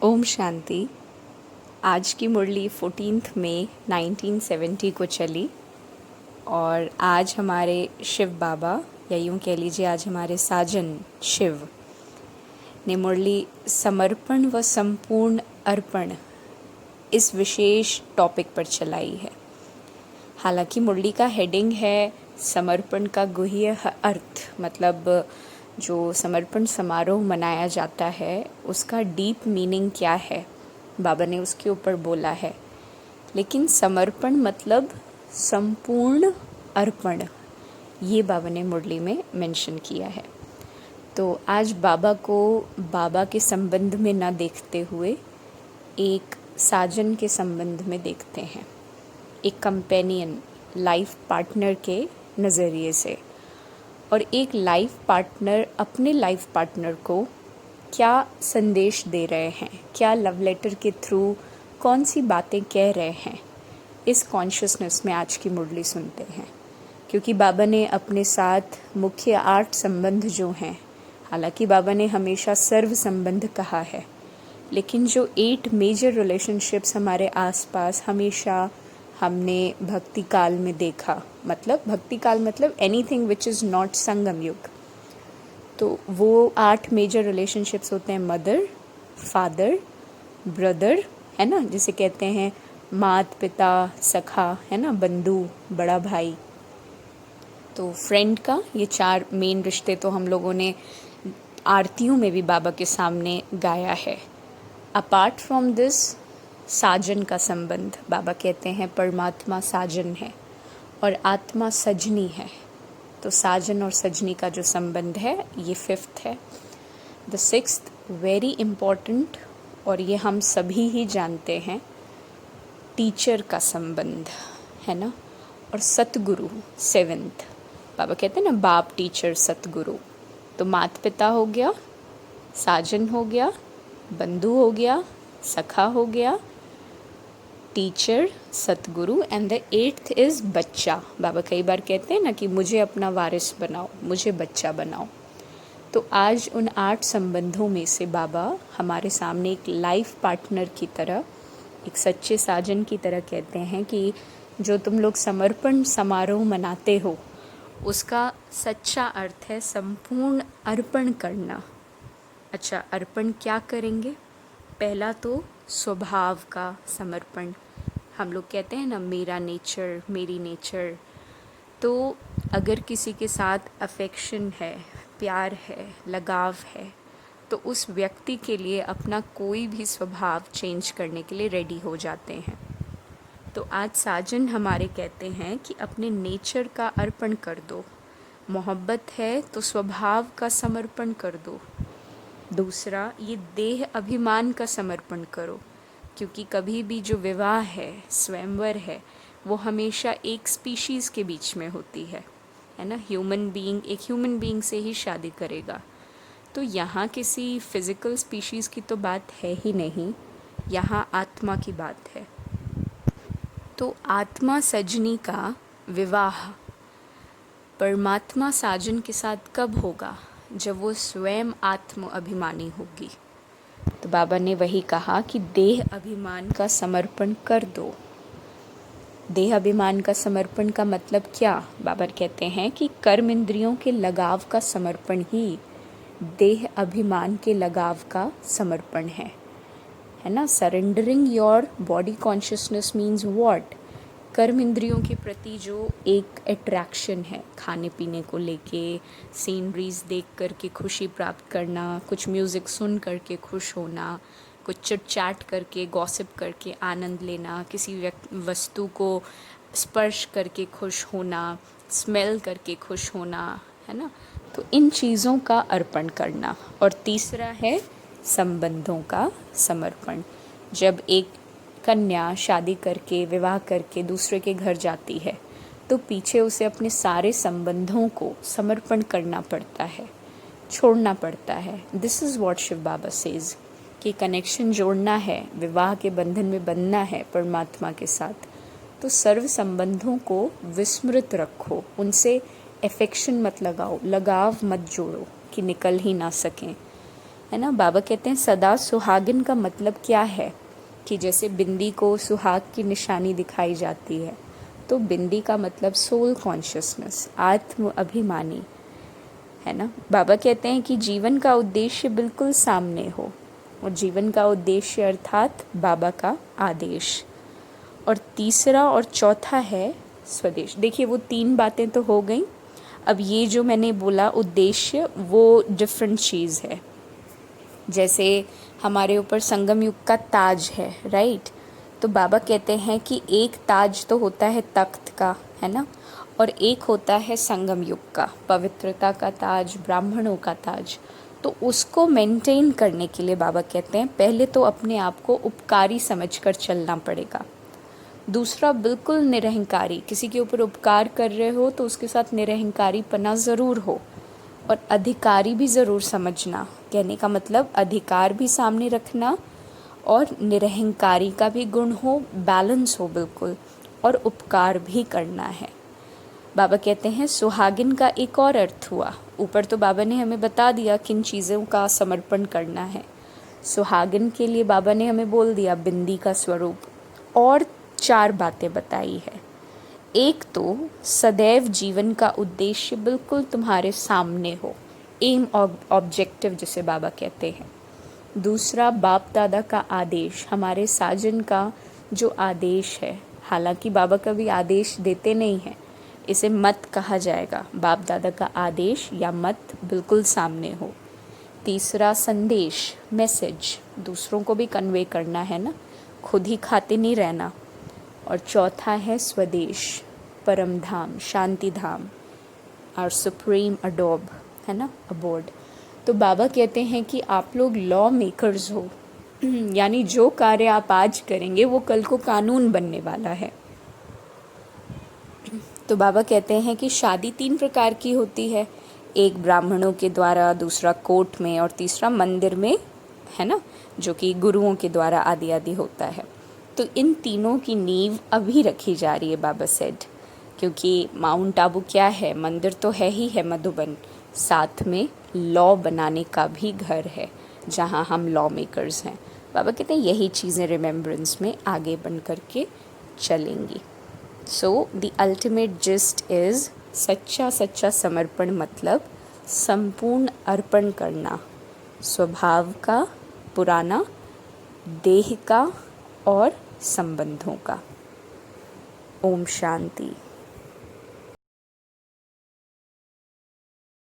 ओम शांति। आज की मुरली 14 मई 1970 को चली और आज हमारे शिव बाबा या यूँ कह लीजिए आज हमारे साजन शिव ने मुरली समर्पण व संपूर्ण अर्पण इस विशेष टॉपिक पर चलाई है। हालांकि मुरली का हेडिंग है समर्पण का गुह्य अर्थ, मतलब जो समर्पण समारोह मनाया जाता है उसका डीप मीनिंग क्या है, बाबा ने उसके ऊपर बोला है। लेकिन समर्पण मतलब संपूर्ण अर्पण, ये बाबा ने मुरली में मेंशन किया है। तो आज बाबा को बाबा के संबंध में ना देखते हुए एक साजन के संबंध में देखते हैं, एक कंपेनियन लाइफ पार्टनर के नज़रिए से। और एक लाइफ पार्टनर अपने लाइफ पार्टनर को क्या संदेश दे रहे हैं, क्या लव लेटर के थ्रू कौन सी बातें कह रहे हैं, इस कॉन्शियसनेस में आज की मुरली सुनते हैं। क्योंकि बाबा ने अपने साथ मुख्य 8 संबंध जो हैं, हालांकि बाबा ने हमेशा सर्व संबंध कहा है, लेकिन जो 8 मेजर रिलेशनशिप्स हमारे आसपास हमेशा हमने भक्ति काल में देखा, मतलब भक्ति काल मतलब एनीथिंग विच इज़ नॉट संगम युग, तो वो 8 मेजर रिलेशनशिप्स होते हैं मदर, फादर, ब्रदर, है ना, जिसे कहते हैं मात पिता, सखा, है ना, बंधु, बड़ा भाई, तो फ्रेंड का। ये 4 मेन रिश्ते तो हम लोगों ने आरतियों में भी बाबा के सामने गाया है। अपार्ट फ्रॉम दिस साजन का संबंध, बाबा कहते हैं परमात्मा साजन है और आत्मा सजनी है। तो साजन और सजनी का जो संबंध है ये 5th है। द 6th वेरी इम्पॉर्टेंट, और ये हम सभी ही जानते हैं, टीचर का संबंध है ना। और सतगुरु 7th, बाबा कहते हैं ना बाप टीचर सतगुरु। तो माता पिता हो गया, साजन हो गया, बंधु हो गया, सखा हो गया, teacher, Satguru, and the 8th is बच्चा। बाबा कई बार कहते हैं ना कि मुझे अपना वारिस बनाओ, मुझे बच्चा बनाओ। तो आज उन 8 संबंधों में से बाबा हमारे सामने एक लाइफ पार्टनर की तरह, एक सच्चे साजन की तरह कहते हैं कि जो तुम लोग समर्पण समारोह मनाते हो उसका सच्चा अर्थ है संपूर्ण अर्पण करना। अच्छा, अर्पण क्या करेंगे? पहला तो स्वभाव का समर्पण। हम लोग कहते हैं ना मेरा नेचर, मेरी नेचर। तो अगर किसी के साथ अफेक्शन है, प्यार है, लगाव है, तो उस व्यक्ति के लिए अपना कोई भी स्वभाव चेंज करने के लिए रेडी हो जाते हैं। तो आज साजन हमारे कहते हैं कि अपने नेचर का अर्पण कर दो। मोहब्बत है तो स्वभाव का समर्पण कर दो। दूसरा, ये देह अभिमान का समर्पण करो, क्योंकि कभी भी जो विवाह है, स्वयंवर है, वो हमेशा एक स्पीशीज़ के बीच में होती है ना। ह्यूमन बीइंग एक ह्यूमन बीइंग से ही शादी करेगा। तो यहाँ किसी फिज़िकल स्पीशीज़ की तो बात है ही नहीं, यहाँ आत्मा की बात है। तो आत्मा सजनी का विवाह परमात्मा साजन के साथ कब होगा? जब वो स्वयं आत्म अभिमानी होगी। तो बाबा ने वही कहा कि देह अभिमान का समर्पण कर दो। देह अभिमान का समर्पण का मतलब क्या? बाबा कहते हैं कि कर्म इंद्रियों के लगाव का समर्पण ही देह अभिमान के लगाव का समर्पण है ना। Surrendering your body consciousness means what? कर्म इंद्रियों के प्रति जो एक अट्रैक्शन है, खाने पीने को लेके, सीनरीज देख कर के खुशी प्राप्त करना, कुछ म्यूज़िक सुन करके खुश होना, कुछ चिट चैट करके, गॉसिप करके आनंद लेना, किसी वस्तु को स्पर्श करके खुश होना, स्मेल करके खुश होना, है ना। तो इन चीज़ों का अर्पण करना। और तीसरा है संबंधों का समर्पण। जब एक कन्या शादी करके, विवाह करके दूसरे के घर जाती है तो पीछे उसे अपने सारे संबंधों को समर्पण करना पड़ता है, छोड़ना पड़ता है। This is what Shiv Baba says कि कनेक्शन जोड़ना है, विवाह के बंधन में बंधना है परमात्मा के साथ, तो सर्व संबंधों को विस्मृत रखो, उनसे अफेक्शन मत लगाओ, लगाव मत जोड़ो कि निकल ही ना सकें। है ना। बाबा कहते हैं सदा सुहागिन का मतलब क्या है कि जैसे बिंदी को सुहाग की निशानी दिखाई जाती है, तो बिंदी का मतलब सोल कॉन्शियसनेस, आत्म अभिमानी, है ना। बाबा कहते हैं कि जीवन का उद्देश्य बिल्कुल सामने हो, और जीवन का उद्देश्य अर्थात बाबा का आदेश। और तीसरा और चौथा है स्वदेश। देखिए वो 3 बातें तो हो गई। अब ये जो मैंने बोला उद्देश्य, वो डिफरेंट चीज़ है। जैसे हमारे ऊपर संगम युग का ताज है, राइट। तो बाबा कहते हैं कि एक ताज तो होता है तख्त का, है ना, और एक होता है संगम युग का, पवित्रता का ताज, ब्राह्मणों का ताज। तो उसको मेंटेन करने के लिए बाबा कहते हैं पहले तो अपने आप को उपकारी समझकर चलना पड़ेगा। दूसरा, बिल्कुल निरहंकारी, किसी के ऊपर उपकार कर रहे हो तो उसके साथ निरहंकारी पना ज़रूर हो, और अधिकारी भी ज़रूर समझना। कहने का मतलब अधिकार भी सामने रखना और निरहंकारी का भी गुण हो, बैलेंस हो बिल्कुल, और उपकार भी करना है। बाबा कहते हैं सुहागिन का एक और अर्थ हुआ। ऊपर तो बाबा ने हमें बता दिया किन चीज़ों का समर्पण करना है। सुहागिन के लिए बाबा ने हमें बोल दिया बिंदी का स्वरूप, और 4 बातें बताई है। एक तो सदैव जीवन का उद्देश्य बिल्कुल तुम्हारे सामने हो, एम ऑब्जेक्टिव जिसे बाबा कहते हैं। दूसरा, बाप दादा का आदेश, हमारे साजन का जो आदेश है, हालांकि बाबा कभी आदेश देते नहीं हैं, इसे मत कहा जाएगा, बाप दादा का आदेश या मत बिल्कुल सामने हो। तीसरा, संदेश, मैसेज, दूसरों को भी कन्वे करना है ना, खुद ही खाते नहीं रहना। और चौथा है स्वदेश, परम धाम, शांति धाम, और सुप्रीम अडोब, है ना, अबोर्ड। तो बाबा कहते हैं कि आप लोग लॉ मेकर्स हो, यानी जो कार्य आप आज करेंगे वो कल को कानून बनने वाला है। तो बाबा कहते हैं कि शादी 3 प्रकार की होती है, एक ब्राह्मणों के द्वारा, दूसरा कोर्ट में, और तीसरा मंदिर में, है ना, जो कि गुरुओं के द्वारा आदि आदि होता है। तो इन तीनों की नींव अभी रखी जा रही है, बाबा सेड, क्योंकि माउंट आबू क्या है, मंदिर तो है ही है मधुबन, साथ में लॉ बनाने का भी घर है जहाँ हम लॉ मेकर्स हैं। बाबा कहते हैं यही चीज़ें रिमेम्बरेंस में आगे बन करके चलेंगी। So the ultimate gist is सच्चा सच्चा समर्पण मतलब संपूर्ण अर्पण करना, स्वभाव का, पुराना, देह का और संबंधों का। ओम शांति।